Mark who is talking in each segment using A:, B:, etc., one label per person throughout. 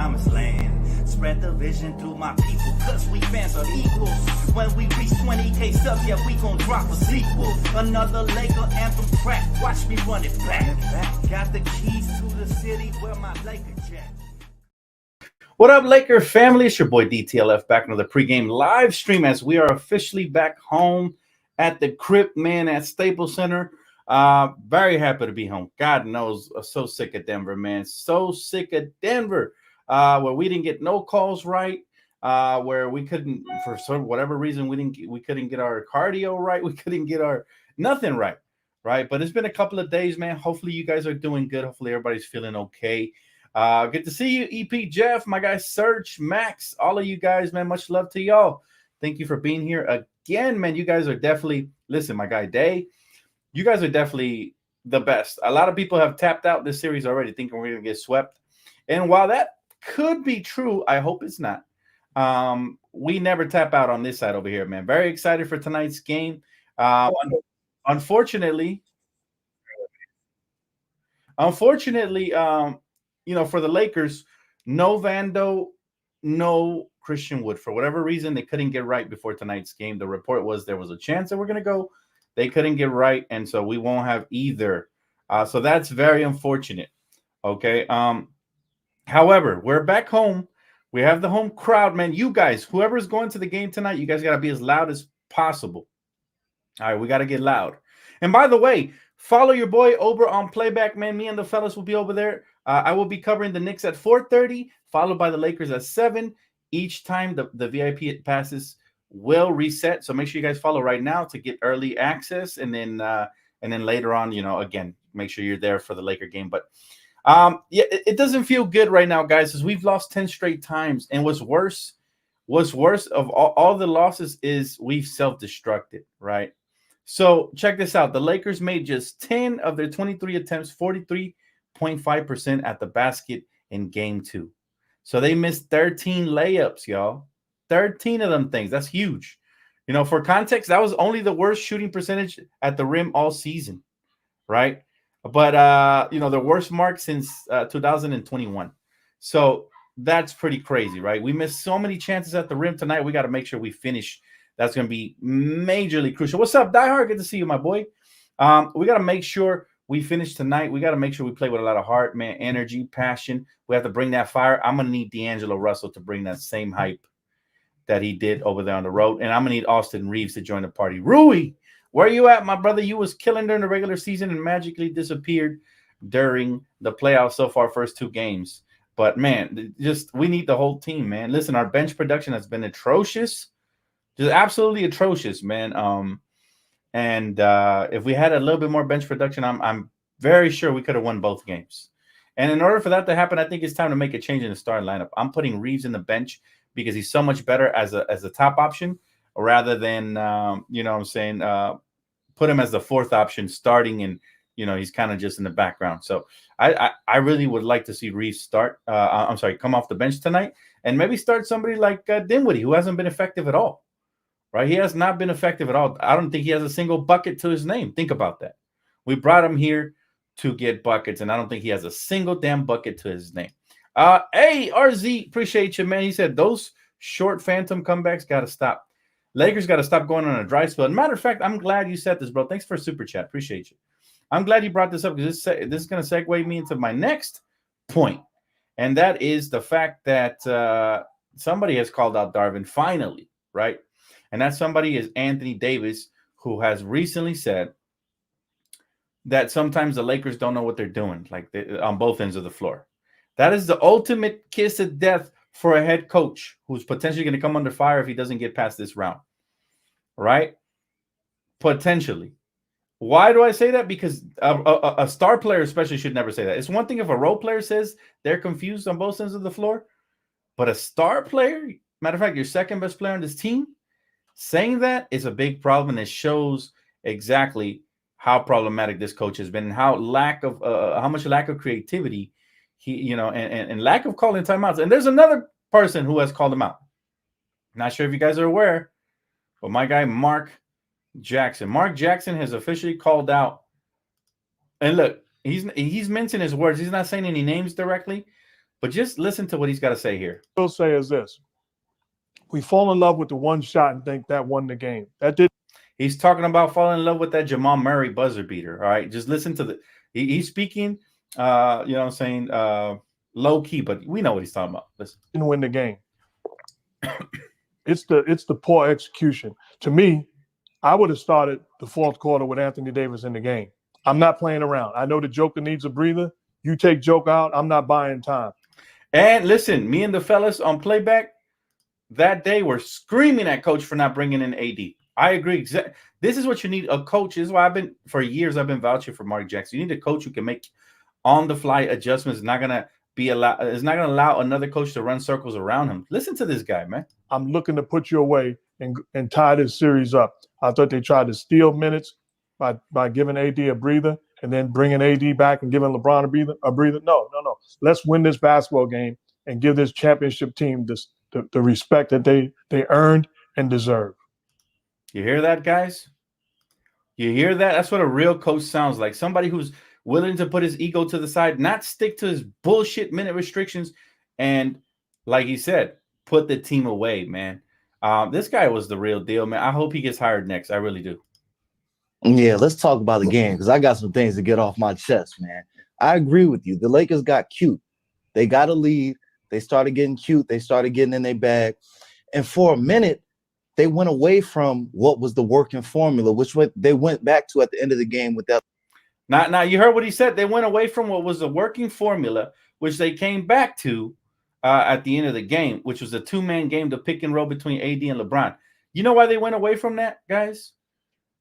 A: promised land. Spread the vision through my people, cause we fans are equal. When we reach 20K subs, yeah, we gon' drop a sequel. Another Laker anthem track, watch me run it back. Got the keys to the city where my Laker jet.
B: What up, Laker family? It's your boy Dtlf back into the pregame live stream as we are officially back home at the crib, man, at Staples Center. Very happy to be home. God knows, so sick of Denver, man. So sick of Denver, where we didn't get no calls right, where we couldn't, for whatever reason, we couldn't get our cardio right. We couldn't get our nothing right. But it's been a couple of days, man. Hopefully you guys are doing good. Hopefully everybody's feeling okay. Good to see you, EP Jeff, my guy Serge, Max, all of you guys, man. Much love to y'all. Thank you for being here again, man. You guys are definitely, listen, my guy Day, you guys are definitely the best. A lot of people have tapped out this series already thinking we're going to get swept. And while that could be true, I hope it's not. We never tap out on this side over here, man. Very excited for tonight's game. Unfortunately, you know, for the Lakers, no Vando, no Christian Wood. For whatever reason, they couldn't get right before tonight's game. The report was there was a chance that we're going to go. They couldn't get right, and so we won't have either. So that's very unfortunate. Okay. However, we're back home. We have the home crowd, man. You guys, whoever's going to the game tonight, you guys got to be as loud as possible. All right, we got to get loud. And by the way, follow your boy over on Playback, man. Me and the fellas will be over there. I will be covering the Knicks at 4:30, followed by the Lakers at 7. Each time the VIP passes will reset. So make sure you guys follow right now to get early access. And then later on, you know, again, make sure you're there for the Laker game. But yeah, it doesn't feel good right now, guys, because we've lost 10 straight times. And what's worse of all the losses is we've self-destructed, right? So check this out. The Lakers made just 10 of their 23 attempts, 43.5% at the basket in game 2. So they missed 13 layups, y'all. 13 of them things. That's huge. You know, for context, that was only the worst shooting percentage at the rim all season, right? But, you know, the worst mark since 2021. So that's pretty crazy, right? We missed so many chances at the rim tonight. We got to make sure we finish. That's going to be majorly crucial. What's up, Die Hard? Good to see you, my boy. We got to make sure we finish tonight. We got to make sure we play with a lot of heart, man, energy, passion. We have to bring that fire. I'm going to need D'Angelo Russell to bring that same hype that he did over there on the road. And I'm going to need Austin Reeves to join the party. Rui, where are you at, my brother? You was killing during the regular season and magically disappeared during the playoffs so far, first 2 games. But, man, just we need the whole team, man. Listen, our bench production has been atrocious. Just absolutely atrocious, man. And if we had a little bit more bench production, I'm very sure we could have won both games. And in order for that to happen, I think it's time to make a change in the starting lineup. I'm putting Reeves in the bench because he's so much better as a top option rather than, you know what I'm saying, put him as the 4th option starting and, you know, he's kind of just in the background. So I really would like to see Reeves come off the bench tonight and maybe start somebody like Dinwiddie, who hasn't been effective at all. Right? He has not been effective at all. I don't think he has a single bucket to his name. Think about that. We brought him here to get buckets, and I don't think he has a single damn bucket to his name. Hey, RZ, appreciate you, man. He said those short phantom comebacks got to stop. Lakers got to stop going on a dry spell. Matter of fact, I'm glad you said this, bro. Thanks for super chat. Appreciate you. I'm glad you brought this up because this is going to segue me into my next point, and that is the fact that somebody has called out Darvin finally, right? And that somebody is Anthony Davis, who has recently said that sometimes the Lakers don't know what they're doing, like on both ends of the floor. That is the ultimate kiss of death for a head coach who's potentially going to come under fire if he doesn't get past this round, right? Potentially. Why do I say that? Because a star player especially should never say that. It's one thing if a role player says they're confused on both ends of the floor, but a star player, matter of fact, your second best player on this team, saying that is a big problem, and it shows exactly how problematic this coach has been and how much lack of creativity he, you know, and lack of calling timeouts. And there's another person who has called him out. Not sure if you guys are aware, but my guy Mark Jackson. Mark Jackson has officially called out. And look, he's mincing his words. He's not saying any names directly, But just listen to what he's got to say here.
C: Will say is this: we fall in love with the one shot and think that won the game. That did.
B: He's talking about falling in love with that Jamal Murray buzzer beater. All right, just listen to the. He's speaking. You know what I'm saying? Low key, but we know what he's talking about. Listen.
C: Didn't win the game. It's the poor execution. To me, I would have started the fourth quarter with Anthony Davis in the game. I'm not playing around. I know the Joker needs a breather. You take Joker out, I'm not buying time.
B: And listen, me and the fellas on playback that day were screaming at coach for not bringing in AD. I agree. This is what you need. A coach. This is why I've been vouching for Mark Jackson. You need a coach who can make on-the-fly adjustments. It's not going to allow another coach to run circles around him. Listen to this guy, man.
C: I'm looking to put you away and tie this series up. I thought they tried to steal minutes by giving AD a breather and then bringing AD back and giving LeBron a breather. No. Let's win this basketball game and give this championship team the respect that they earned and deserve.
B: You hear that, guys? You hear that? That's what a real coach sounds like. Somebody who's willing to put his ego to the side, not stick to his bullshit minute restrictions, and like he said, put the team away, man. This guy was the real deal, man. I hope he gets hired next. I really do.
D: Yeah, let's talk about the game because I got some things to get off my chest, man. I agree with you. The Lakers got cute. They got a lead. They started getting cute. They started getting in their bag. And for a minute, they went away from what was the working formula, which they went back to at the end of the game with that.
B: Now, you heard what he said. They went away from what was the working formula, which they came back to at the end of the game, which was a two-man game, the pick and roll between AD and LeBron. You know why they went away from that, guys?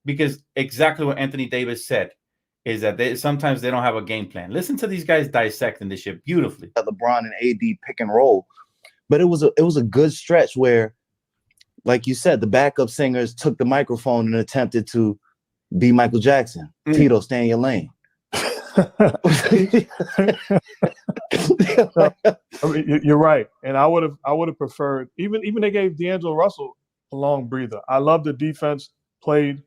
B: Because exactly what Anthony Davis said is that sometimes they don't have a game plan. Listen to these guys dissecting this shit beautifully.
D: LeBron and AD pick and roll. But it was a good stretch where, like you said, the backup singers took the microphone and attempted to be Michael Jackson. Tito, stay in your lane.
C: I mean, you're right, and I would have preferred even they gave D'Angelo Russell a long breather. I love the defense played,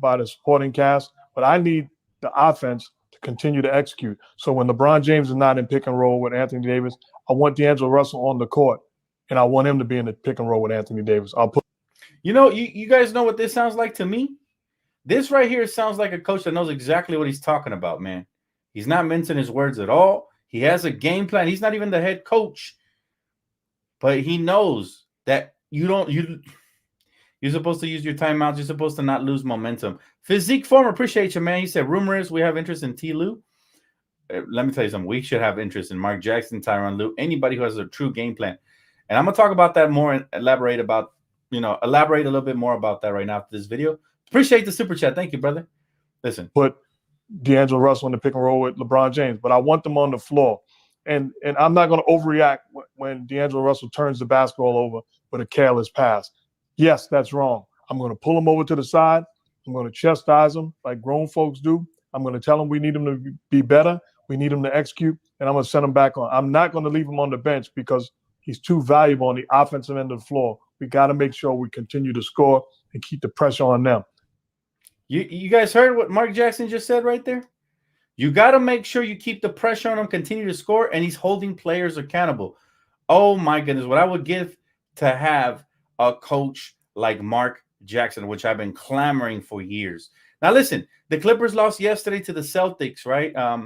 C: by the supporting cast, but I need the offense to continue to execute. So when LeBron James is not in pick and roll with Anthony Davis, I want D'Angelo Russell on the court, and I want him to be in the pick and roll with Anthony Davis. I'll put.
B: You guys know what this sounds like to me? This right here sounds like a coach that knows exactly what he's talking about, man. He's not mincing his words at all. He has a game plan. He's not even the head coach, but he knows that you're supposed to use your timeouts. You're supposed to not lose momentum. Physique Former, appreciate you, man. He said, rumor is we have interest in T. Lue. Let me tell you something. We should have interest in Mark Jackson, Tyronn Lue, anybody who has a true game plan. And I'm going to talk about that more and elaborate a little bit more about that right now after this video. Appreciate the super chat. Thank you, brother. Listen.
C: Put D'Angelo Russell in the pick and roll with LeBron James, but I want them on the floor. And I'm not going to overreact when D'Angelo Russell turns the basketball over with a careless pass. Yes, that's wrong. I'm going to pull him over to the side. I'm going to chastise him like grown folks do. I'm going to tell him we need him to be better. We need him to execute, and I'm going to send him back on. I'm not going to leave him on the bench because he's too valuable on the offensive end of the floor. We got to make sure we continue to score and keep the pressure on them.
B: You guys heard what Mark Jackson just said right there? You got to make sure you keep the pressure on him, continue to score, and he's holding players accountable. Oh, my goodness. What I would give to have a coach like Mark Jackson, which I've been clamoring for years. Now, listen, the Clippers lost yesterday to the Celtics, right? No,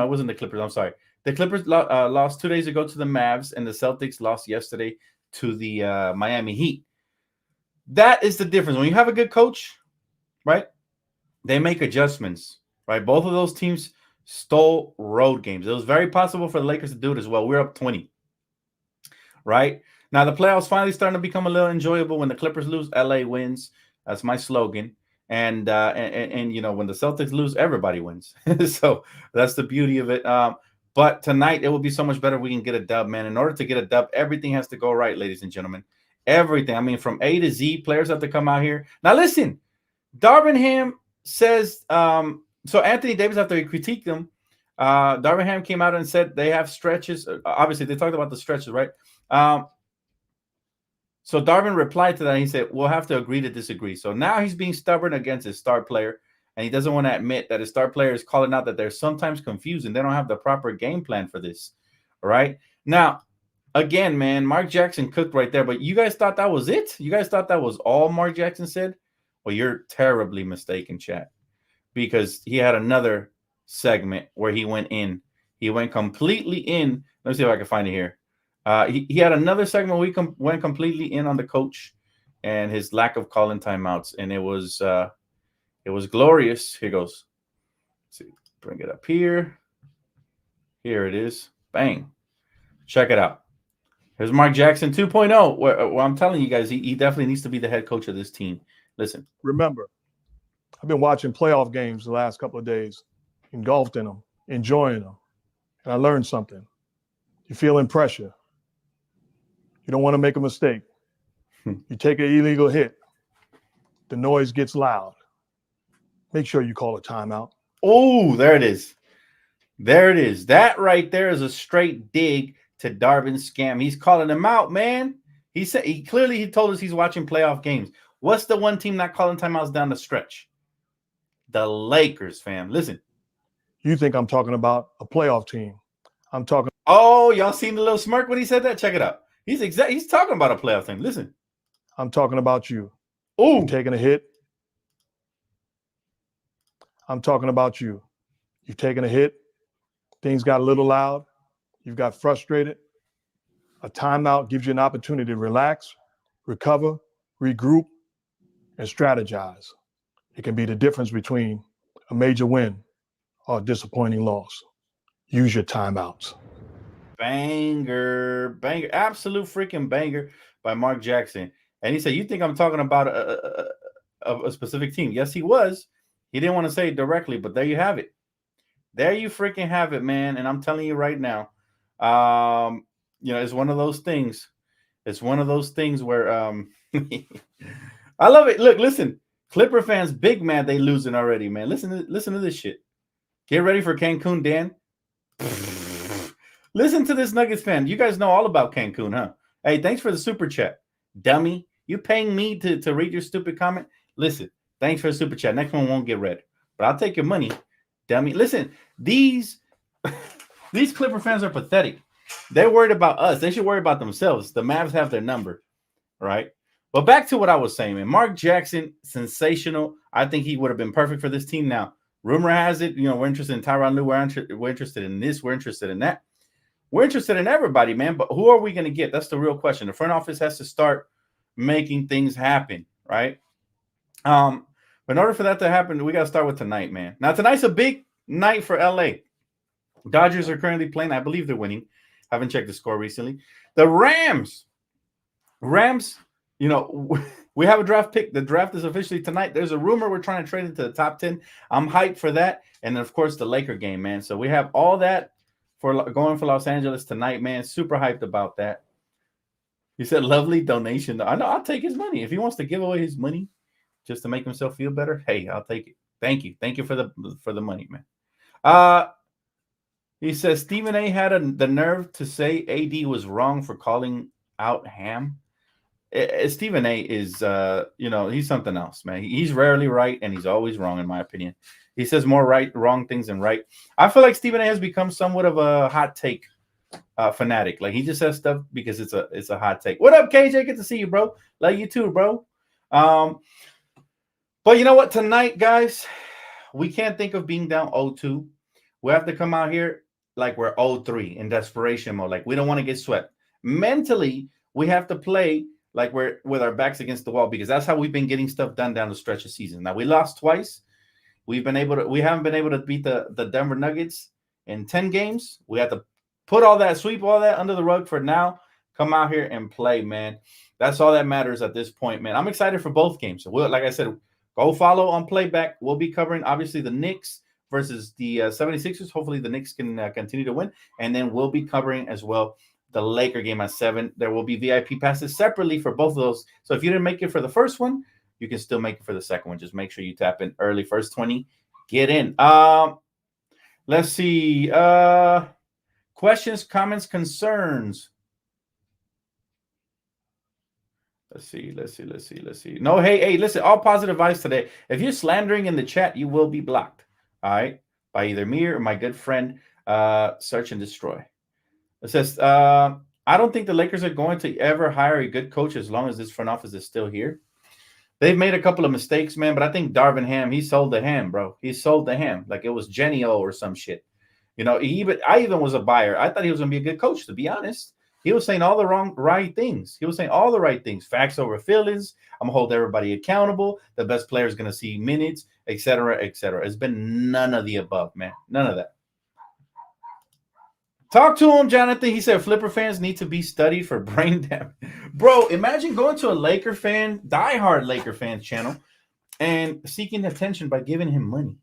B: it wasn't the Clippers. I'm sorry. The Clippers lost 2 days ago to the Mavs, and the Celtics lost yesterday to the Miami Heat. That is the difference. When you have a good coach, right, they make adjustments, right? Both of those teams stole road games. It was very possible for the Lakers to do it as well. We're up 20, right? Now, the playoffs finally starting to become a little enjoyable. When the Clippers lose, LA wins. That's my slogan. And when the Celtics lose, everybody wins. So that's the beauty of it. But tonight, it will be so much better if we can get a dub, man. In order to get a dub, everything has to go right, ladies and gentlemen. Everything. I mean, from A to Z, players have to come out here. Now, listen, Darvin Ham says, so Anthony Davis, after he critiqued them, Darvin Ham came out and said they have stretches. Obviously, they talked about the stretches, right? So Darvin replied to that. And he said, we'll have to agree to disagree. So now he's being stubborn against his star player, and he doesn't want to admit that his star player is calling out that they're sometimes confused and they don't have the proper game plan for this. All right. Now, again, man, Mark Jackson cooked right there, but you guys thought that was it? You guys thought that was all Mark Jackson said? Well, you're terribly mistaken, chat, because he had another segment where he went in. He went completely in. Let me see if I can find it here. He had another segment where he went completely in on the coach and his lack of calling timeouts, and it was glorious. Here goes. Let's see, bring it up here. Here it is. Bang. Check it out. Here's Mark Jackson 2.0. Where I'm telling you guys, he definitely needs to be the head coach of this team. Listen.
C: Remember, I've been watching playoff games the last couple of days, engulfed in them, enjoying them, and I learned something. You're feeling pressure. You don't want to make a mistake. You take an illegal hit. The noise gets loud. Make sure you call a timeout.
B: Oh, there it is. There it is. That right there is a straight dig to Darvin Scam. He's calling him out, man. He said he told us he's watching playoff games. What's the one team not calling timeouts down the stretch? The Lakers, fam. Listen.
C: You think I'm talking about a playoff team. I'm talking.
B: Oh, y'all seen the little smirk when he said that? Check it out. He's talking about a playoff team. Listen.
C: I'm talking about you.
B: Oh,
C: taking a hit. I'm talking about you. You've taken a hit. Things got a little loud. You've got frustrated. A timeout gives you an opportunity to relax, recover, regroup, and strategize. It can be the difference between a major win or a disappointing loss. Use your timeouts.
B: Banger, absolute freaking banger by Mark Jackson. And he said, you think I'm talking about a specific team? Yes, he was. He didn't want to say it directly, but there you have it. There you freaking have it, man. And I'm telling you right now, it's one of those things. It's one of those things where I love it. Look, listen, Clipper fans, big mad they losing already, man. Listen to this shit. Get ready for Cancun, Dan. Listen to this Nuggets fan. You guys know all about Cancun, huh? Hey, thanks for the super chat, dummy. You paying me to read your stupid comment? Listen, thanks for the super chat. Next one won't get read, but I'll take your money, dummy. Listen, these Clipper fans are pathetic. They're worried about us. They should worry about themselves. The Mavs have their number, right? But back to what I was saying, man. Mark Jackson, sensational. I think he would have been perfect for this team. Now, rumor has it, we're interested in Tyronn Lue. We're interested in this. We're interested in that. We're interested in everybody, man. But who are we going to get? That's the real question. The front office has to start making things happen, right? But in order for that to happen, we got to start with tonight, man. Now, tonight's a big night for LA. Dodgers are currently playing. I believe they're winning. Haven't checked the score recently. The Rams, we have a draft pick. The draft is officially tonight. There's a rumor we're trying to trade into the top 10. I'm hyped for that. And then, of course, the Laker game, man. So we have all that for going for Los Angeles tonight, man. Super hyped about that. He said, lovely donation. I know, I'll take his money. If he wants to give away his money just to make himself feel better, hey, I'll take it. Thank you. Thank you for the money, man. He says Stephen A had the nerve to say AD was wrong for calling out Ham. Stephen A is, he's something else, man. He's rarely right, and he's always wrong, in my opinion. He says more wrong things than right. I feel like Stephen A has become somewhat of a hot take fanatic. Like, he just says stuff because it's a hot take. What up, KJ? Good to see you, bro. Love you too, bro. But you know what? Tonight, guys, we can't think of being down 0-2. We have to come out here like we're 0-3 in desperation mode. Like, we don't want to get swept. Mentally, we have to play like we're with our backs against the wall, because that's how we've been getting stuff done down the stretch of season. Now, we lost twice. We haven't been able to beat the Denver Nuggets in 10 games. We have to sweep all that under the rug for now. Come out here and play, man. That's all that matters at this point, man. I'm excited for both games. So like I said, go follow on Playback. We'll be covering, obviously, the Knicks versus the 76ers. Hopefully the Knicks can continue to win. And then we'll be covering as well the Laker game at 7. There will be VIP passes separately for both of those. So if you didn't make it for the first one, you can still make it for the second one. Just make sure you tap in early. First 20, get in. Let's see. Questions, comments, concerns. Let's see. No, hey, listen, all positive vibes today. If you're slandering in the chat, you will be blocked. All right, by either me or my good friend, Search and Destroy. It says, I don't think the Lakers are going to ever hire a good coach as long as this front office is still here. They've made a couple of mistakes, man, but I think Darvin Ham, he sold the ham, bro. He sold the ham like it was Genio or some shit. You know, I even was a buyer. I thought he was going to be a good coach, to be honest. He was saying all the right things. He was saying all the right things. Facts over feelings. I'm going to hold everybody accountable. The best player is going to see minutes, et cetera, et cetera. It's been none of the above, man. None of that. Talk to him, Jonathan. He said Flipper fans need to be studied for brain damage. Bro, imagine going to a Laker fan, diehard Laker fans channel, and seeking attention by giving him money.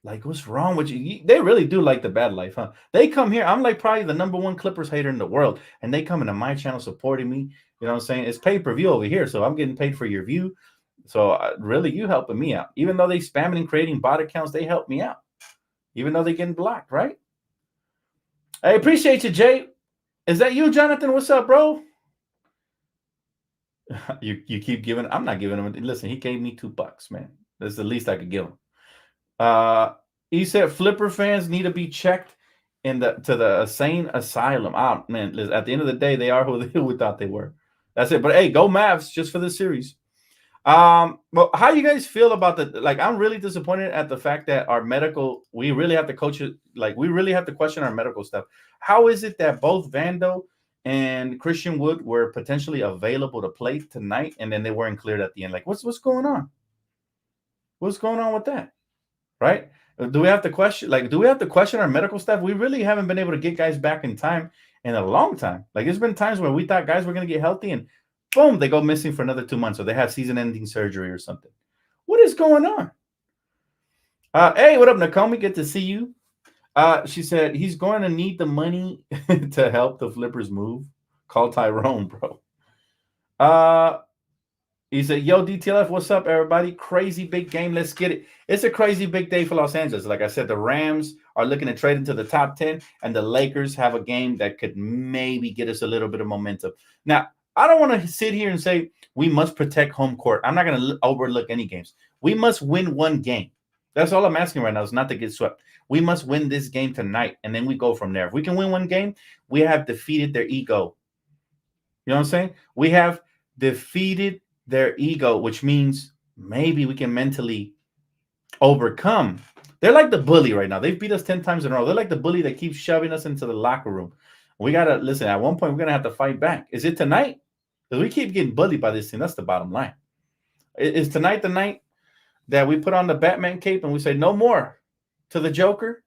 B: Like, what's wrong with you? They really do like the bad life, huh? They come here. I'm like probably the #1 Clippers hater in the world, and they come into my channel supporting me. You know what I'm saying? It's pay-per-view over here, so I'm getting paid for your view. So really, you helping me out. Even though they spamming and creating bot accounts, they help me out. Even though they're getting blocked, right? I appreciate you, Jay. Is that you, Jonathan? What's up, bro? You keep giving. I'm not giving him. Listen, he gave me $2, man. That's the least I could give him. He said Flipper fans need to be checked to the insane asylum. Man, listen, at the end of the day, they are who we thought they were. That's it. But hey, go Mavs just for this series. Well, how you guys feel about I'm really disappointed at the fact that our medical, we really have to coach it. Like, we really have to question our medical stuff. How is it that both Vando and Christian Wood were potentially available to play tonight, and then they weren't cleared at the end? Like, what's going on? What's going on with that? Right? Do we have to question? Like, do we have to question our medical staff? We really haven't been able to get guys back in time in a long time. Like, there's been times where we thought guys were going to get healthy, and boom, they go missing for another 2 months, or they have season-ending surgery or something. What is going on? Hey, what up, Nakomi? Good to see you. She said he's going to need the money to help the Flippers move. Call Tyrone, bro. He said, yo, DTLF, what's up, everybody? Crazy big game. Let's get it. It's a crazy big day for Los Angeles. Like I said, the Rams are looking to trade into the top 10, and the Lakers have a game that could maybe get us a little bit of momentum. Now, I don't want to sit here and say we must protect home court. I'm not going to overlook any games. We must win one game. That's all I'm asking right now, is not to get swept. We must win this game tonight, and then we go from there. If we can win one game, we have defeated their ego. You know what I'm saying? We have defeated their ego, which means maybe we can mentally overcome. They're like the bully right now. They've beat us 10 times in a row. They're like the bully that keeps shoving us into the locker room. We got to listen. At one point, we're going to have to fight back. Is it tonight? Because we keep getting bullied by this team. That's the bottom line. Is tonight the night that we put on the Batman cape and we say no more to the Joker?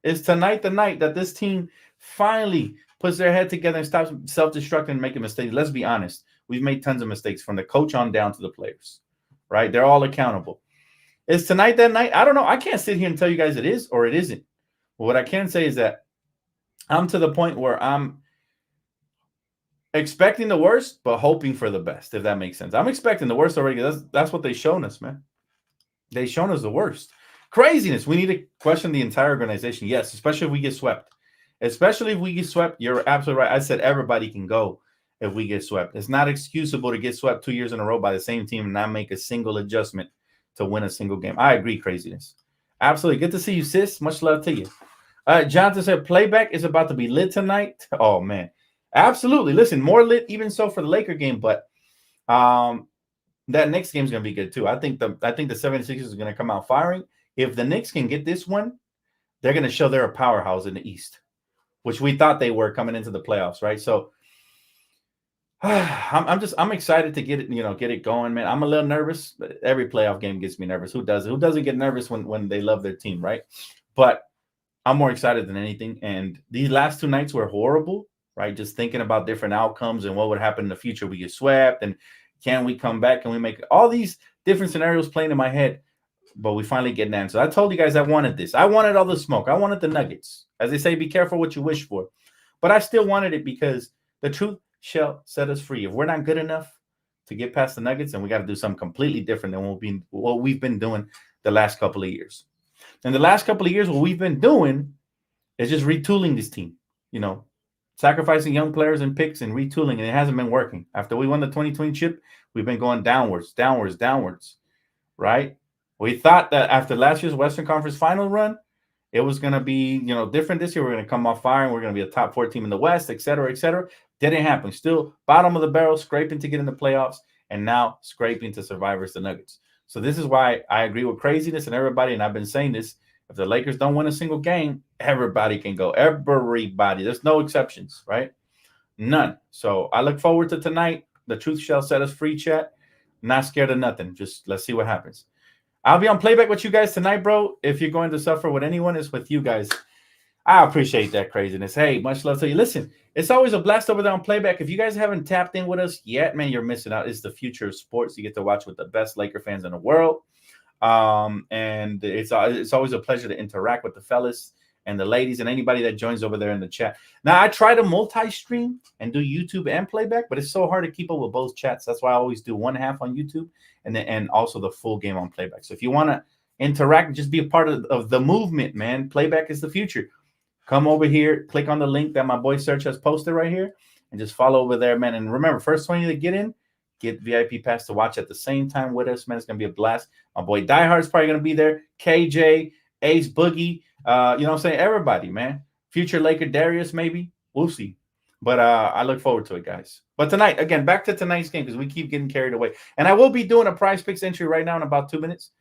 B: Is tonight the night that this team finally puts their head together and stops self-destructing and making mistakes? Let's be honest. We've made tons of mistakes from the coach on down to the players, right? They're all accountable. Is tonight that night? I don't know. I can't sit here and tell you guys it is or it isn't. But what I can say is that I'm to the point where I'm expecting the worst, but hoping for the best, if that makes sense. I'm expecting the worst already. That's what they've shown us, man. They've shown us the worst. Craziness. We need to question the entire organization. Yes, especially if we get swept. Especially if we get swept. You're absolutely right. I said everybody can go if we get swept. It's not excusable to get swept 2 years in a row by the same team and not make a single adjustment to win a single game. I agree, craziness. Absolutely. Good to see you, sis. Much love to you. Jonathan said playback is about to be lit tonight. Oh, man. Absolutely. Listen, more lit even so for the Laker game, but that Knicks game is going to be good too. I think the 76ers is going to come out firing. If the Knicks can get this one, they're going to show they're a powerhouse in the East, which we thought they were coming into the playoffs, right? So I'm excited to get it going, man. I'm a little nervous. Every playoff game gets me nervous. Who doesn't? Who doesn't get nervous when they love their team, right? But I'm more excited than anything. And these last 2 nights were horrible, right? Just thinking about different outcomes and what would happen in the future. We get swept, and can we come back? Can we make all these different scenarios playing in my head? But we finally get an answer. I told you guys I wanted this. I wanted all the smoke. I wanted the nuggets. As they say, be careful what you wish for. But I still wanted it because the truth shall set us free. If we're not good enough to get past the Nuggets, then we got to do something completely different than what we've been doing the last couple of years. And the last couple of years, what we've been doing is just retooling this team, sacrificing young players and picks and retooling, and it hasn't been working. After we won the 2020 chip, we've been going downwards, right? We thought that after last year's Western Conference final run, it was going to be, different this year. We're going to come off fire and we're going to be a top 4 team in the West, et cetera, et cetera. Didn't happen. Still bottom of the barrel, scraping to get in the playoffs, and now scraping to survive versus the Nuggets. So this is why I agree with craziness and everybody, and I've been saying this, if the Lakers don't win a single game, everybody can go. Everybody. There's no exceptions, right? None. So I look forward to tonight. The truth shall set us free, chat. Not scared of nothing. Just let's see what happens. I'll be on playback with you guys tonight, bro. If you're going to suffer with anyone, it's with you guys. I appreciate that craziness. Hey, much love to you. Listen, it's always a blast over there on playback. If you guys haven't tapped in with us yet, man, you're missing out. It's the future of sports. You get to watch with the best Laker fans in the world. And it's always a pleasure to interact with the fellas and the ladies and anybody that joins over there in the chat. Now, I try to multi-stream and do YouTube and playback, but it's so hard to keep up with both chats. That's why I always do one half on YouTube and also the full game on playback. So if you want to interact, just be a part of the movement, man. Playback is the future. Come over here, click on the link that my boy Serge has posted right here, and just follow over there, man. And remember, first 20 to get in, get VIP pass to watch at the same time with us, man. It's going to be a blast. My boy Diehard's probably going to be there. KJ, Ace Boogie, you know what I'm saying? Everybody, man. Future Laker Darius, maybe. We'll see. But I look forward to it, guys. But tonight, again, back to tonight's game because we keep getting carried away. And I will be doing a prize picks entry right now in about 2 minutes.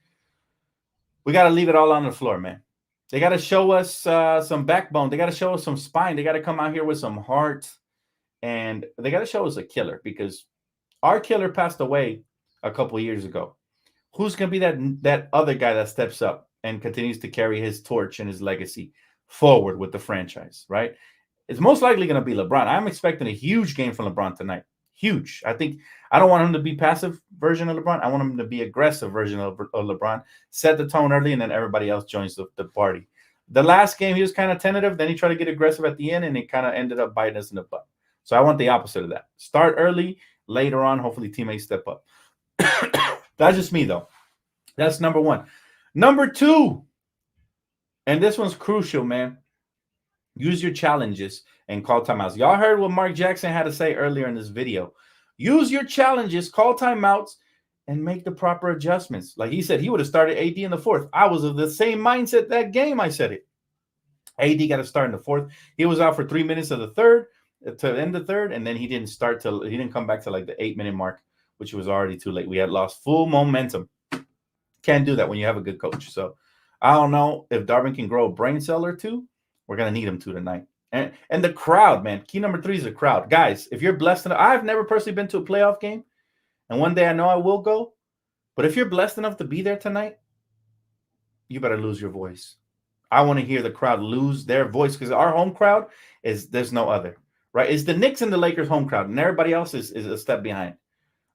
B: We got to leave it all on the floor, man. They got to show us some backbone. They got to show us some spine. They got to come out here with some heart. And they got to show us a killer because our killer passed away a couple years ago. Who's going to be that other guy that steps up and continues to carry his torch and his legacy forward with the franchise, right? It's most likely going to be LeBron. I'm expecting a huge game from LeBron tonight. Huge. I don't want him to be passive version of LeBron. I want him to be aggressive version of LeBron. Set the tone early, and then everybody else joins the party. The last game, he was kind of tentative. Then he tried to get aggressive at the end, and it kind of ended up biting us in the butt. So I want the opposite of that. Start early. Later on, hopefully teammates step up. That's just me, though. That's number one. Number two, and this one's crucial, man. Use your challenges and call timeouts. Y'all heard what Mark Jackson had to say earlier in this video. Use your challenges, call timeouts, and make the proper adjustments. Like he said, he would have started AD in the fourth. I was of the same mindset that game. I said it. AD got to start in the fourth. He was out for 3 minutes of the third to end the third, and then he didn't come back to like the 8-minute mark, which was already too late. We had lost full momentum. Can't do that when you have a good coach. So I don't know if Darvin can grow a brain cell or two. We're going to need him to tonight. And the crowd, man. Key number 3 is the crowd. Guys, if you're blessed enough, I've never personally been to a playoff game, and one day I know I will go. But if you're blessed enough to be there tonight, you better lose your voice. I want to hear the crowd lose their voice because our home crowd there's no other, right? It's the Knicks and the Lakers home crowd, and everybody else is a step behind,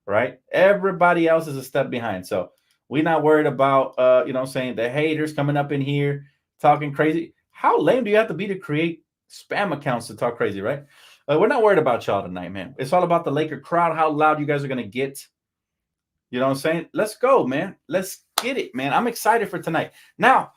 B: right? Everybody else is a step behind. So we're not worried about, the haters coming up in here talking crazy. How lame do you have to be to create spam accounts to talk crazy, right? We're not worried about y'all tonight, man. It's all about the Laker crowd, how loud you guys are going to get. You know what I'm saying? Let's go, man. Let's get it, man. I'm excited for tonight. Now,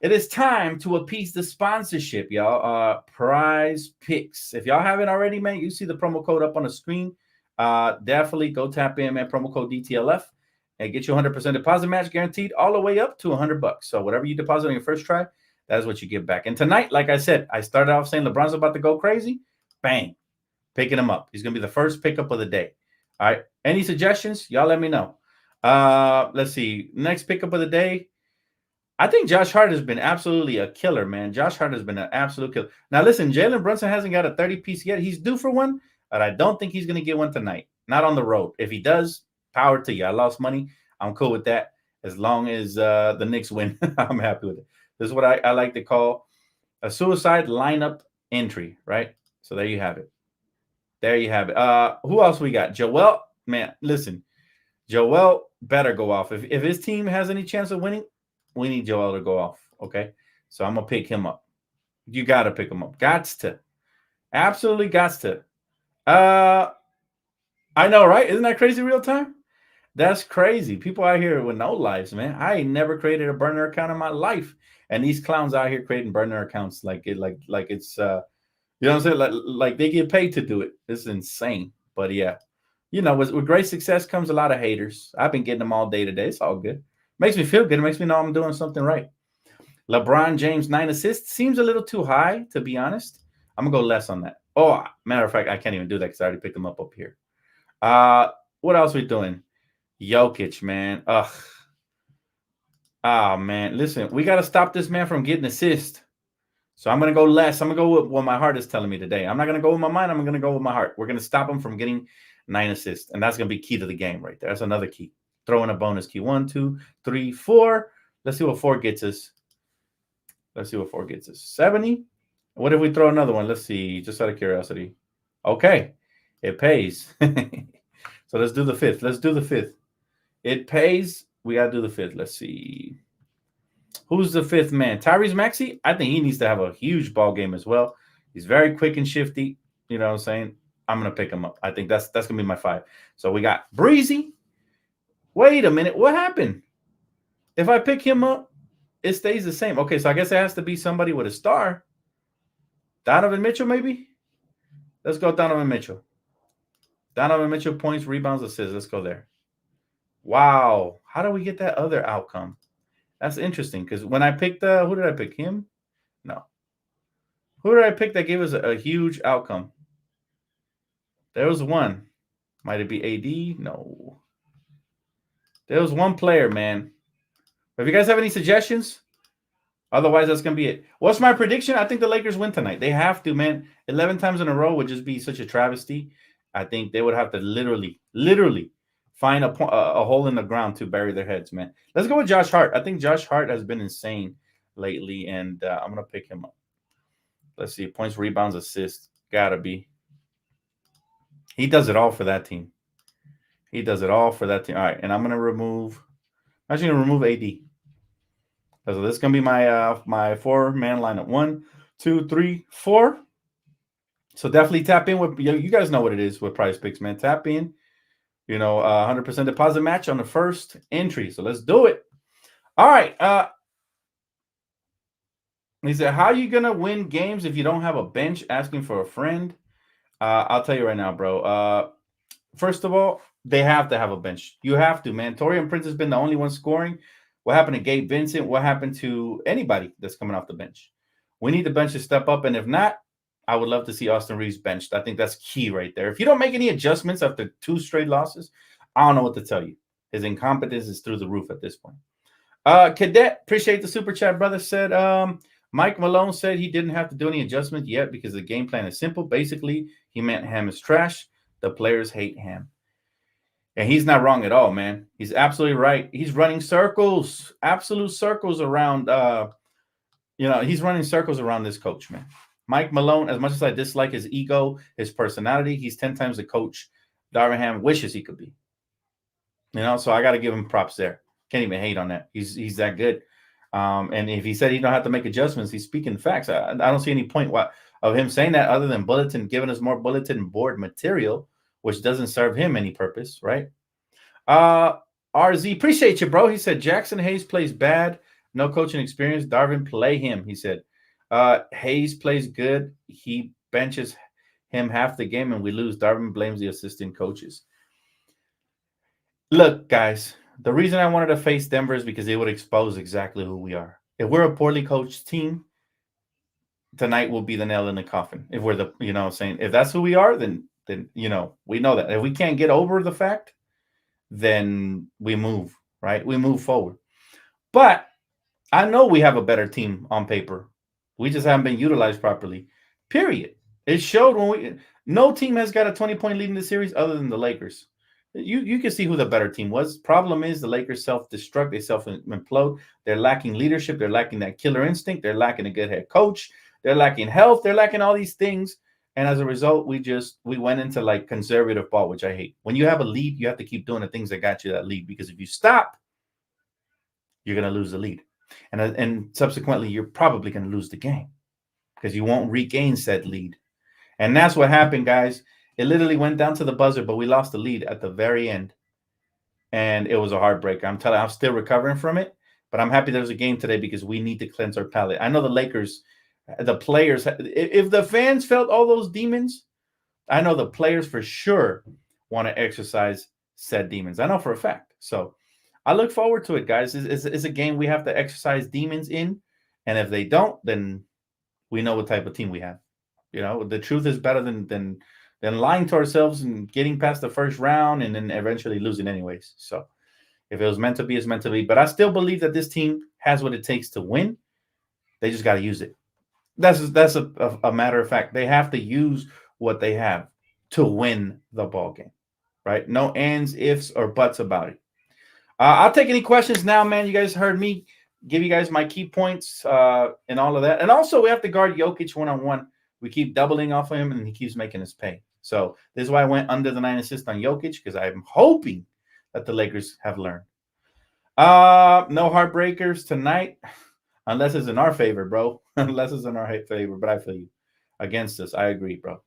B: it is time to appease the sponsorship, y'all. Prize Picks. If y'all haven't already, man, you see the promo code up on the screen. Definitely go tap in, man. Promo code DTLF and get you 100% deposit match guaranteed all the way up to $100. So whatever you deposit on your first try, that is what you get back. And tonight, like I said, I started off saying LeBron's about to go crazy. Bang. Picking him up. He's going to be the first pickup of the day. All right. Any suggestions? Y'all let me know. Let's see. Next pickup of the day. I think Josh Hart has been absolutely a killer, man. Josh Hart has been an absolute killer. Now, listen, Jalen Brunson hasn't got a 30-piece yet. He's due for one, but I don't think he's going to get one tonight. Not on the road. If he does, power to you. I lost money. I'm cool with that. As long as the Knicks win, I'm happy with it. This is what I like to call a suicide lineup entry, right? So there you have it. There you have it. Who else we got? Joel, man, listen. Joel better go off. If his team has any chance of winning, we need Joel to go off, okay? So I'm going to pick him up. You got to pick him up. Gots to. Absolutely gots to. I know, right? Isn't that crazy real time? That's crazy. People out here with no lives, man. I ain't never created a burner account in my life. And these clowns out here creating burner accounts like it's you know what I'm saying? Like they get paid to do it. This is insane. But yeah, with great success comes a lot of haters. I've been getting them all day today. It's all good. Makes me feel good. It makes me know I'm doing something right. LeBron James 9 assists seems a little too high, to be honest. I'm gonna go less on that. Oh, matter of fact, I can't even do that because I already picked him up here. What else we doing? Jokic, man. Ugh. Oh man, listen, we gotta stop this man from getting assists. So I'm gonna go less. I'm gonna go with what my heart is telling me today. I'm not gonna go with my mind. I'm gonna go with my heart. We're gonna stop him from getting 9 assists, and that's gonna be key to the game right there. That's another key. Throw in a bonus key. 1, 2, 3, 4. Let's see what 4 gets us. Let's see what 4 gets us. 70. What if we throw another one? Let's see, just out of curiosity. Okay, it pays. So let's do the 5th. Let's do the 5th. It pays. We gotta do the 5th. Let's see. Who's the 5th man? Tyrese Maxey? I think he needs to have a huge ball game as well. He's very quick and shifty. You know what I'm saying? I'm going to pick him up. I think that's going to be my 5. So we got Breezy. Wait a minute. What happened? If I pick him up, it stays the same. Okay, so I guess it has to be somebody with a star. Donovan Mitchell, maybe? Let's go Donovan Mitchell. Donovan Mitchell points, rebounds, assists. Let's go there. Wow. How do we get that other outcome? That's interesting because when I picked who did I pick? Him? No. Who did I pick that gave us a huge outcome? There was one. Might it be AD? No. There was one player, man. If you guys have any suggestions, otherwise that's going to be it. What's my prediction? I think the Lakers win tonight. They have to, man. 11 times in a row would just be such a travesty. I think they would have to literally find a hole in the ground to bury their heads, man. Let's go with Josh Hart. I think Josh Hart has been insane lately, and I'm going to pick him up. Let's see. Points, rebounds, assists. Gotta be. He does it all for that team. He does it all for that team. All right, and I'm going to remove – I'm actually going to remove AD. So this is going to be my my 4-man lineup. 1, 2, 3, 4. So definitely tap in with – you guys know what it is with Prize Picks, man. Tap in. 100% deposit match on the first entry. So let's do it. All right. He said, how are you going to win games if you don't have a bench? Asking for a friend. I'll tell you right now, bro. First of all, they have to have a bench. You have to, man. Taurean Prince has been the only one scoring. What happened to Gabe Vincent? What happened to anybody that's coming off the bench? We need the bench to step up. And if not, I would love to see Austin Reeves benched. I think that's key right there. If you don't make any adjustments after 2 straight losses, I don't know what to tell you. His incompetence is through the roof at this point. Cadet, appreciate the super chat, brother. Said Mike Malone said he didn't have to do any adjustments yet because the game plan is simple. Basically, he meant Ham is trash. The players hate Ham. And he's not wrong at all, man. He's absolutely right. He's running circles, absolute circles around, he's running circles around this coach, man. Mike Malone, as much as I dislike his ego, his personality, he's 10 times the coach Darvin Ham wishes he could be. So I got to give him props there. Can't even hate on that. He's that good. And if he said he don't have to make adjustments, he's speaking facts. I don't see any point of him saying that other than bulletin, giving us more bulletin board material, which doesn't serve him any purpose, right? RZ, appreciate you, bro. He said Jackson Hayes plays bad, no coaching experience. Darvin, play him, he said. Hayes plays good. He benches him half the game and we lose. Darvin blames the assistant coaches. Look, guys, the reason I wanted to face Denver is because it would expose exactly who we are. If we're a poorly coached team, tonight will be the nail in the coffin. If we're the, if that's who we are, then we know that. If we can't get over the fact, then we move, right? We move forward. But I know we have a better team on paper. We just haven't been utilized properly, period. It showed when no team has got a 20-point lead in the series other than the Lakers. You can see who the better team was. Problem is the Lakers self-destruct. They self-implode. They're lacking leadership. They're lacking that killer instinct. They're lacking a good head coach. They're lacking health. They're lacking all these things. And as a result, we went into like conservative ball, which I hate. When you have a lead, you have to keep doing the things that got you that lead. Because if you stop, you're going to lose the lead. And subsequently, you're probably going to lose the game because you won't regain said lead. And that's what happened, guys. It literally went down to the buzzer, but we lost the lead at the very end. And it was a heartbreaker. I'm still recovering from it, but I'm happy there's a game today because we need to cleanse our palate. I know the Lakers, the players, if the fans felt all those demons, I know the players for sure want to exercise said demons. I know for a fact. So I look forward to it, guys. It's a game we have to exercise demons in And if they don't, then we know what type of team we have. You know, the truth is better than lying to ourselves and getting past the first round and then eventually losing anyways. So if it was meant to be, it's meant to be. But I still believe that this team has what it takes to win. They just got to use it. That's a matter of fact. They have to use what they have to win the ball game, right? No ands, ifs, or buts about it. I'll take any questions now, man. You guys heard me give you guys my key points and all of that. And also, we have to guard Jokic one-on-one. We keep doubling off of him, and he keeps making us pay. So this is why I went under the 9 assists on Jokic, because I'm hoping that the Lakers have learned. No heartbreakers tonight, unless it's in our favor, bro. Unless it's in our favor, but I feel you. Against us, I agree, bro.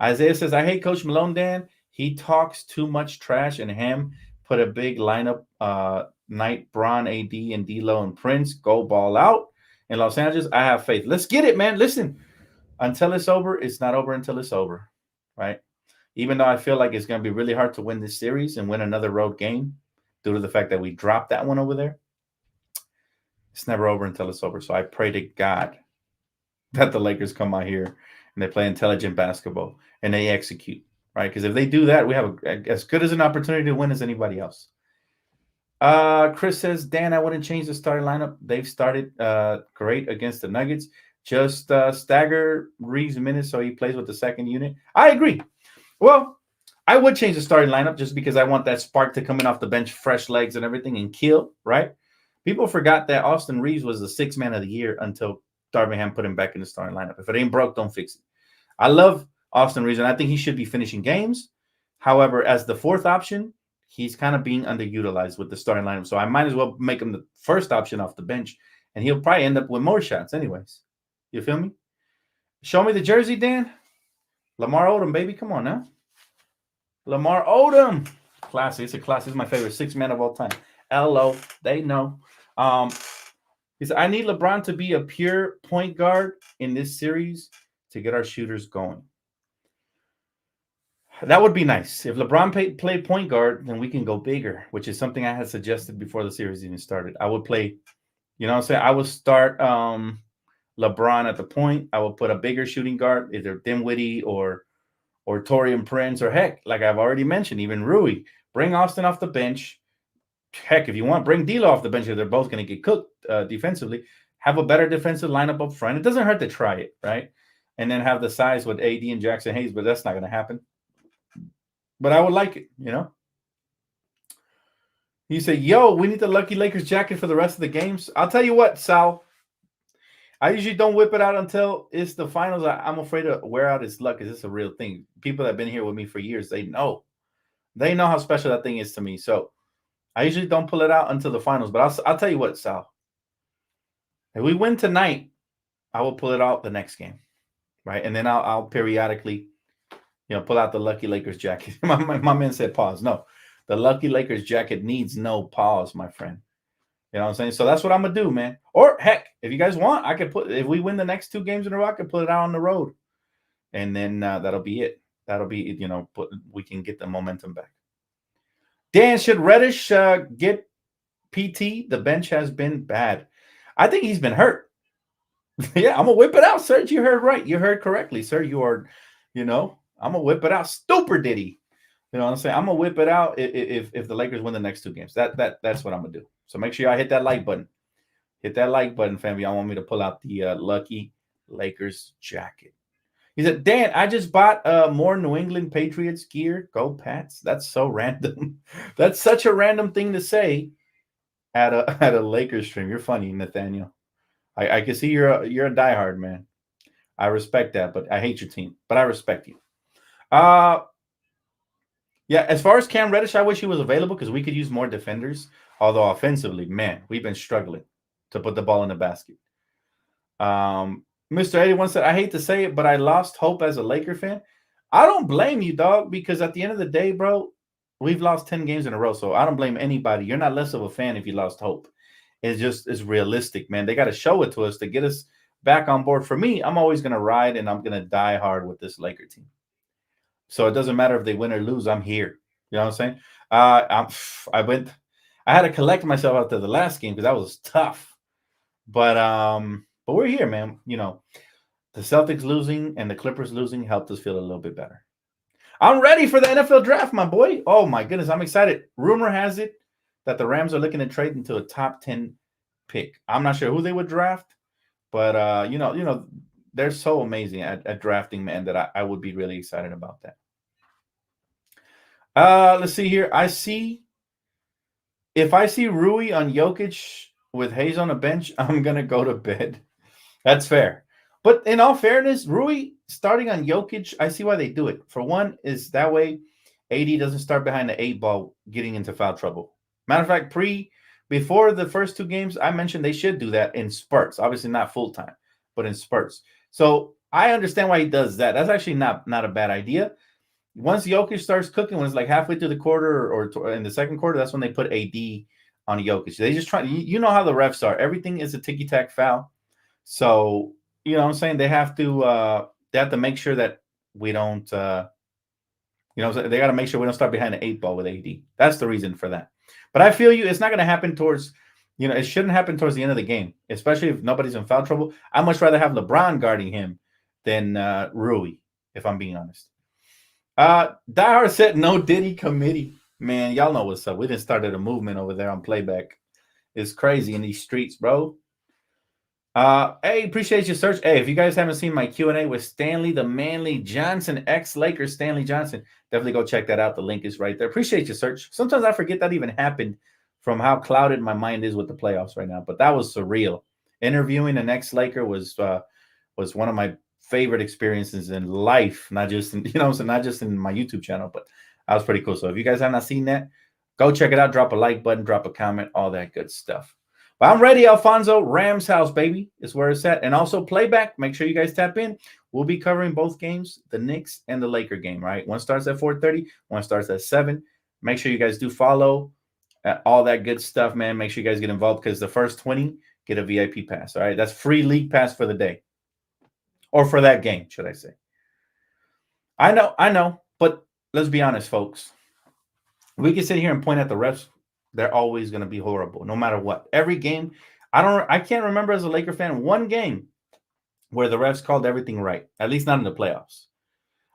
B: Isaiah says, I hate Coach Malone, Dan. He talks too much trash, and him put a big lineup night, Bron, AD, and D'Lo and Prince. Go ball out. In Los Angeles, I have faith. Let's get it, man. Listen, until it's over, it's not over until it's over, right? Even though I feel like it's going to be really hard to win this series and win another road game due to the fact that we dropped that one over there, it's never over until it's over. So I pray to God that the Lakers come out here and they play intelligent basketball and they execute, right? Because if they do that, we have as good as an opportunity to win as anybody else. Chris says, Dan, I wouldn't change the starting lineup. They've started great against the Nuggets. Just stagger Reeves' minutes so he plays with the second unit. I agree. Well, I would change the starting lineup just because I want that spark to come in off the bench, fresh legs and everything, and kill, right? People forgot that Austin Reeves was the sixth man of the year until Darvingham put him back in the starting lineup. If it ain't broke, don't fix it. I love Austin Reeves, and I think he should be finishing games. However, as the fourth option, he's kind of being underutilized with the starting lineup. So I might as well make him the first option off the bench, and he'll probably end up with more shots anyways. You feel me? Show me the jersey, Dan. Lamar Odom, baby. Come on now. Lamar Odom. Classic. It's a classic. It's my favorite sixth man of all time. LO. They know. He said, I need LeBron to be a pure point guard in this series to get our shooters going. That would be nice. If LeBron played point guard, then we can go bigger, which is something I had suggested before the series even started. I would play, you know what I'm saying? I would start LeBron at the point. I would put a bigger shooting guard, either Dinwiddie or Taurean Prince, or heck, like I've already mentioned, even Rui. Bring Austin off the bench. Heck, if you want, bring D'Lo off the bench. They're both going to get cooked defensively. Have a better defensive lineup up front. It doesn't hurt to try it, right? And then have the size with AD and Jackson Hayes, but that's not going to happen. But I would like it, you know? He said, yo, we need the Lucky Lakers jacket for the rest of the games. I'll tell you what, Sal. I usually don't whip it out until it's the finals. I'm afraid to wear out his luck because it's a real thing. People that have been here with me for years, they know. They know how special that thing is to me. So I usually don't pull it out until the finals. But I'll tell you what, Sal. If we win tonight, I will pull it out the next game, right? And then I'll periodically, pull out the Lucky Lakers jacket. my man said pause. No, the Lucky Lakers jacket needs no pause, my friend. You know what I'm saying? So that's what I'm going to do, man. Or, heck, if you guys want, I could if we win the next 2 games in a row, I could put it out on the road. And then that'll be it. That'll be, we can get the momentum back. Dan, should Reddish get PT? The bench has been bad. I think he's been hurt. Yeah, I'm going to whip it out, sir. You heard right. You heard correctly, sir. You are, I'm going to whip it out. Stupid diddy. You know what I'm saying? I'm going to whip it out if the Lakers win the next 2 games. That's what I'm going to do. So make sure y'all hit that like button. Hit that like button, fam. Y'all want me to pull out the Lucky Lakers jacket. He said, Dan, I just bought more New England Patriots gear. Go Pats. That's so random. That's such a random thing to say at a Lakers stream. You're funny, Nathaniel. I can see you're a diehard, man. I respect that, but I hate your team. But I respect you. Yeah, as far as Cam Reddish, I wish he was available because we could use more defenders. Although offensively, man, we've been struggling to put the ball in the basket. Mr. 81 said, I hate to say it, but I lost hope as a Laker fan. I don't blame you, dog, because at the end of the day, bro, we've lost 10 games in a row, so I don't blame anybody. You're not less of a fan if you lost hope. It's realistic, man. They got to show it to us to get us back on board. For me, I'm always going to ride, and I'm going to die hard with this Laker team. So it doesn't matter if they win or lose. I'm here. You know what I'm saying? I had to collect myself after the last game because that was tough. But But we're here, man. You know, the Celtics losing and the Clippers losing helped us feel a little bit better. I'm ready for the NFL draft, my boy. Oh my goodness, I'm excited. Rumor has it that the Rams are looking to trade into a top 10 pick. I'm not sure who they would draft, but you know, they're so amazing at drafting, man, that I would be really excited about that. Let's see here. If I see Rui on Jokic with Hayes on a bench, I'm gonna go to bed. That's fair. But in all fairness, Rui starting on Jokic, I see why they do it. For one, is that way AD doesn't start behind the 8 ball getting into foul trouble. Matter of fact, before the first 2 games, I mentioned they should do that in spurts. Obviously not full time, but in spurts. So I understand why he does that. That's actually not a bad idea. Once Jokic starts cooking, when it's like halfway through the quarter or in the second quarter, that's when they put AD on Jokic. They just try. You know how the refs are. Everything is a ticky-tack foul. So you know what I'm saying? They have to make sure that we don't they got to make sure we don't start behind the 8 ball with AD. That's the reason for that. But I feel you, it's not going to happen towards, it shouldn't happen towards the end of the game, especially if nobody's in foul trouble. I'd much rather have LeBron guarding him than Rui, if I'm being honest. Diehard said no Diddy committee. Man, y'all know what's up. We done started a movement over there on playback. It's crazy in these streets, bro. Hey, appreciate your search. Hey, if you guys haven't seen my Q&A with Stanley the Manly Johnson, ex-Lakers Stanley Johnson, definitely go check that out. The link is right there. Appreciate your search. Sometimes I forget that even happened from how clouded my mind is with the playoffs right now, but that was surreal. Interviewing an ex-Laker was one of my favorite experiences in life, not just in, not just in my YouTube channel, but that was pretty cool. So if you guys have not seen that, go check it out. Drop a like button, drop a comment, all that good stuff. But I'm ready, Alfonso. Rams house, baby, is where it's at. And also playback. Make sure you guys tap in. We'll be covering both games, the Knicks and the Laker game, right? One starts at 4:30, one starts at 7. Make sure you guys do follow all that good stuff, man. Make sure you guys get involved because the first 20 get a VIP pass, all right? That's free league pass for the day. Or for that game, should I say. I know, but let's be honest, folks. We can sit here and point at the refs. They're always going to be horrible, no matter what. Every game, I can't remember as a Laker fan one game where the refs called everything right, at least not in the playoffs.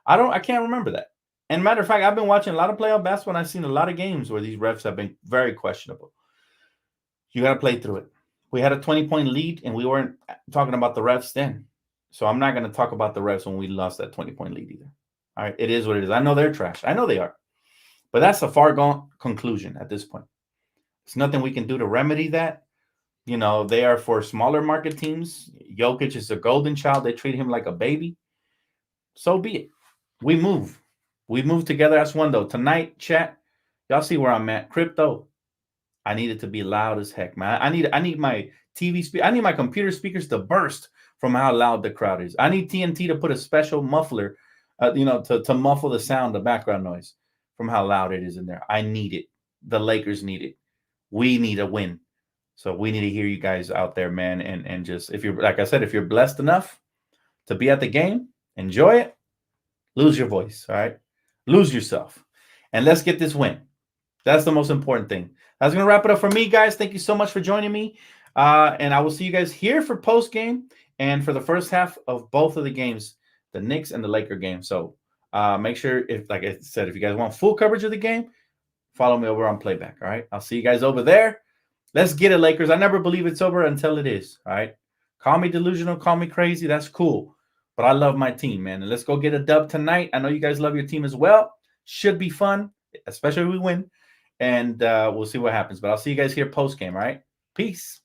B: I can't remember that. And matter of fact, I've been watching a lot of playoff basketball, and I've seen a lot of games where these refs have been very questionable. You got to play through it. We had a 20-point lead, and we weren't talking about the refs then. So I'm not going to talk about the refs when we lost that 20-point lead either. All right, it is what it is. I know they're trash. I know they are. But that's a far-gone conclusion at this point. There's nothing we can do to remedy that. They are for smaller market teams. Jokic is a golden child. They treat him like a baby. So be it. We move. We move together as one, though. Tonight, chat, y'all see where I'm at. Crypto, I need it to be loud as heck, man. I need my TV speaker. I need my computer speakers to burst from how loud the crowd is. I need TNT to put a special muffler, to muffle the sound, the background noise from how loud it is in there. I need it. The Lakers need it. We need a win. So we need to hear you guys out there, man. And just, if you're, like I said, if you're blessed enough to be at the game, enjoy it, lose your voice, all right? Lose yourself. And let's get this win. That's the most important thing. That's going to wrap it up for me, guys. Thank you so much for joining me. And I will see you guys here for post-game and for the first half of both of the games, the Knicks and the Laker game. So make sure, like I said, if you guys want full coverage of the game, follow me over on playback, all right? I'll see you guys over there. Let's get it, Lakers. I never believe it's over until it is, all right? Call me delusional, call me crazy. That's cool. But I love my team, man. And let's go get a dub tonight. I know you guys love your team as well. Should be fun, especially if we win. And we'll see what happens. But I'll see you guys here post-game, all right? Peace.